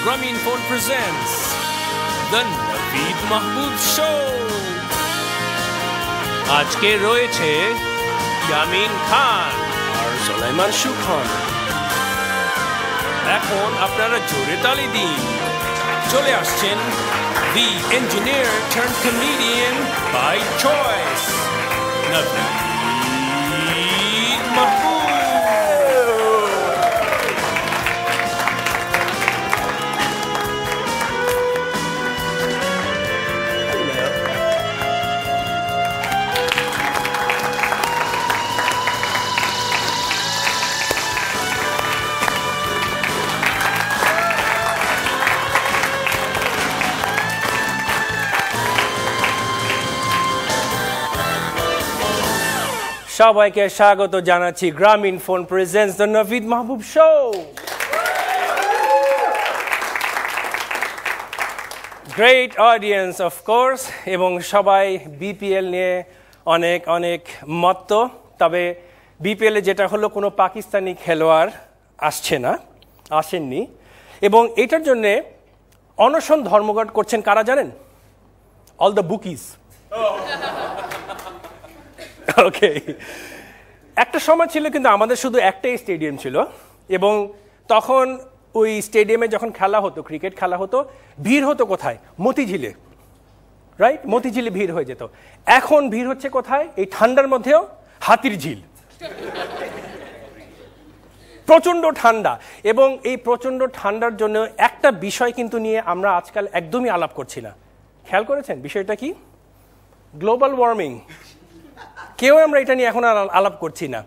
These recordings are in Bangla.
Grameenphone presents The Naveed Mahboob Show. আজকে রয়েছে ইয়ামিন খান আর সুলাইমান সুখন। এখন আপনারা জোরে তালি দিন। চলে আসছেন the engineer turned comedian by choice, Naveed Mahboob. সবাইকে স্বাগত জানাচ্ছি Grameenphone presents the Naveed Mahboob show. Great audience of course, এবং সবাই বিপিএল নিয়ে অনেক অনেক মত্ত। তবে বিপিএলে যেটা হলো, কোনো পাকিস্তানি খেলোয়াড় আসেননি, এবং এটার জন্যে অনশন ধর্মঘট করছেন কারা জানেন? All the বুকিজ। ওকে, একটা সময় ছিল কিন্তু আমাদের শুধু একটাই স্টেডিয়াম ছিল, এবং তখন ওই স্টেডিয়ামে যখন খেলা হতো, ক্রিকেট খেলা হতো, ভিড় হতো কোথায়? মতিঝিলে, রাইট? মতিঝিলে ভিড় হয়ে যেত। এখন ভিড় হচ্ছে কোথায়? এই ঠান্ডার মধ্যেও হাতির ঝিল। প্রচণ্ড ঠান্ডা, এবং এই প্রচণ্ড ঠান্ডার জন্য একটা বিষয় কিন্তু নিয়ে আমরা আজকাল একদমই আলাপ করছি না। খেয়াল করেছেন বিষয়টা কি? Global warming. কেউ আমরা এটা নিয়ে এখন আর আলাপ করছি না।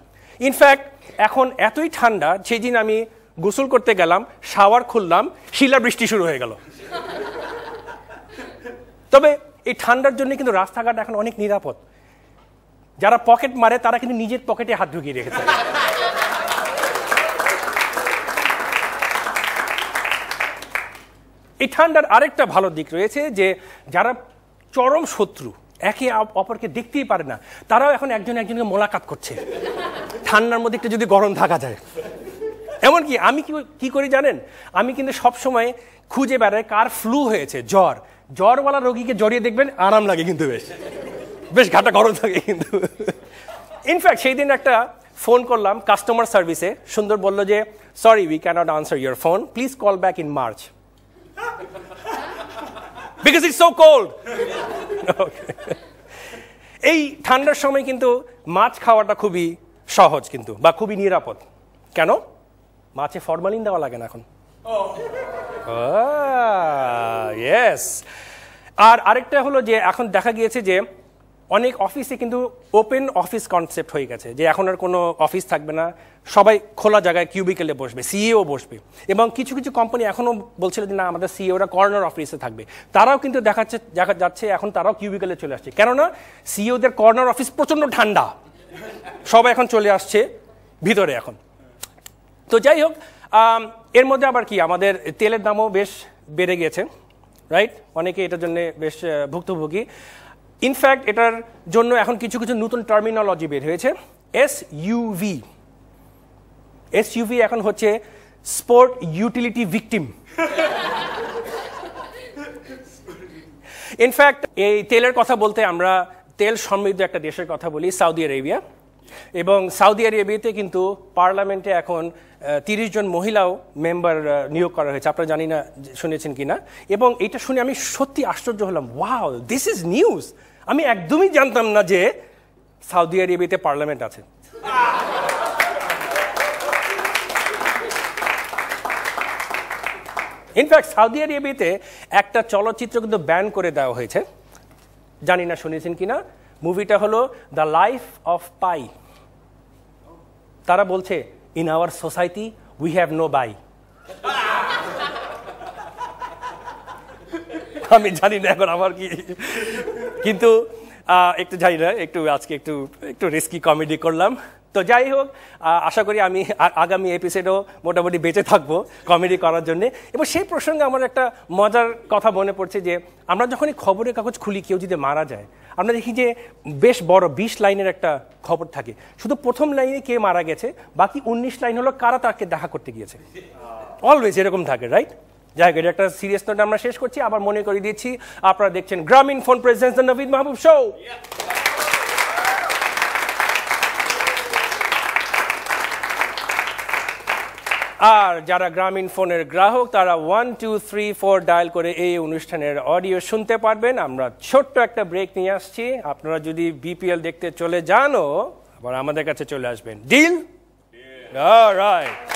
ইনফ্যাক্ট এখন এতই ঠান্ডা, সেদিন আমি গোসল করতে গেলাম, শাওয়ার খুললাম, শিলাবৃষ্টি শুরু হয়ে গেল। তবে এই ঠান্ডার জন্য কিন্তু রাস্তাঘাট এখন অনেক নিরাপদ। যারা পকেট মারে তারা কিন্তু নিজের পকেটে হাত ঢুকিয়ে রেখেছে। এই ঠান্ডার আরেকটা ভালো দিক রয়েছে, যে যারা চরম শত্রু, একে অপরকে দেখতেই পারে না, তারাও এখন একজন একজনকে মোলাকাত করছে ঠান্ডার মধ্যে একটু যদি গরম থাকা যায়। এমনকি আমি কি করি জানেন? আমি কিন্তু সবসময় খুঁজে বেড়াই কার ফ্লু হয়েছে, জ্বরওয়ালা রোগীকে জড়িয়ে দেখবেন, আরাম লাগে কিন্তু, বেশ ঘাটা গরম থাকে কিন্তু। ইনফ্যাক্ট সেই দিন একটা ফোন করলাম কাস্টমার সার্ভিসে, সুন্দর বলল যে sorry, we can't answer your phone, please call back in March because it's so cold. এই ঠান্ডার সময় কিন্তু মাছ খাওয়াটা খুবই সহজ কিন্তু, বা খুবই নিরাপদ। কেন? মাছে ফরমালিন দেওয়া লাগে না এখন। ইয়েস। আর আরেকটা হলো যে এখন দেখা গিয়েছে যে অনেক অফিসে কিন্তু ওপেন অফিস কনসেপ্ট হয়ে গেছে, যে এখন আর কোনো অফিস থাকবে না, সবাই খোলা জায়গায় কিউবিকেলে বসবে, সিইও বসবে। এবং কিছু কিছু কোম্পানি এখনও বলছিল যে না, আমাদের সিইওরা কর্নার অফিসে থাকবে। তারাও কিন্তু দেখা যাচ্ছে এখন তারাও কিউবিকেলে চলে আসছে, কেননা সিইওদের কর্নার অফিস প্রচণ্ড ঠান্ডা, সবাই এখন চলে আসছে ভিতরে এখন। তো যাই হোক, এর মধ্যে আবার কি, আমাদের তেলের দামও বেশ বেড়ে গিয়েছে, রাইট? অনেকে এটার জন্য বেশ ভুক্তভোগী। ইনফ্যাক্ট এটার জন্য এখন কিছু কিছু নতুন টার্মিনোলজি বের হয়েছে। এসইউভি এখন হচ্ছে স্পোর্ট ইউটিলিটি ভিকটিম। ইনফ্যাক্ট এই তেলের কথা বলতে আমরা তেল সমৃদ্ধ একটা দেশের কথা বলি, সৌদি আরেবিয়া। এবং সৌদি আরেবিয়াতে কিন্তু পার্লামেন্টে এখন 30 জন মহিলাও মেম্বার নিয়োগ করা হয়েছে। আপনারা জানি না, শুনেছেন কিনা। এবং এটা শুনে আমি সত্যি আশ্চর্য হলাম, ওয়াও, দিস ইজ নিউজ। আমি একদমই জানতাম না যে সৌদি আরেবিয়াতে পার্লামেন্ট আছে। ইনফ্যাক্ট সৌদি আরেবিয়াতে একটা চলচ্চিত্র কিন্তু ব্যান করে দেওয়া হয়েছে, জানি না শুনেছেন কিনা। মুভিটা হলো দ্য লাইফ অফ পাই। তারা বলছে, in our society we have no buy. আমি জানি না এখন আমার কি, কিন্তু একটু জানি না, আজকে একটু রিস্কি কমেডি করলাম। তো যাই হোক, আশা করি আমি আগামী এপিসোডেও মোটামুটি বেঁচে থাকবো কমেডি করার জন্য। এবং সেই প্রসঙ্গে আমার একটা মজার কথা মনে পড়ছে, যে আমরা যখনই খবরের কাগজ খুলি, কেউ যদি মারা যায়, আমরা দেখি যে বেশ বড় 20 লাইনের একটা খবর থাকে। শুধু প্রথম লাইনে কে মারা গেছে, বাকি 19 লাইন হলো কারা তাকে দেখা করতে গিয়েছে। অলওয়েজ এরকম থাকে, রাইট? যাই হোক, এটা একটা সিরিয়াস নোট আমরা শেষ করছি। আবার মনে করে দিয়েছি আপনারা দেখছেন Grameenphone presents the Nabin Mahbub show. আর যারা গ্রামীণ ফোনের গ্রাহক তারা 1 2 3 4 ডায়াল করে এই অনুষ্ঠানের অডিও শুনতে পারবেন। আমরা ছোট্ট একটা ব্রেক নিয়ে আসছি। আপনারা যদি বিপিএল দেখতে চলে যানও আবার আমাদের কাছে চলে আসবেন। ডিল? অলরাইট।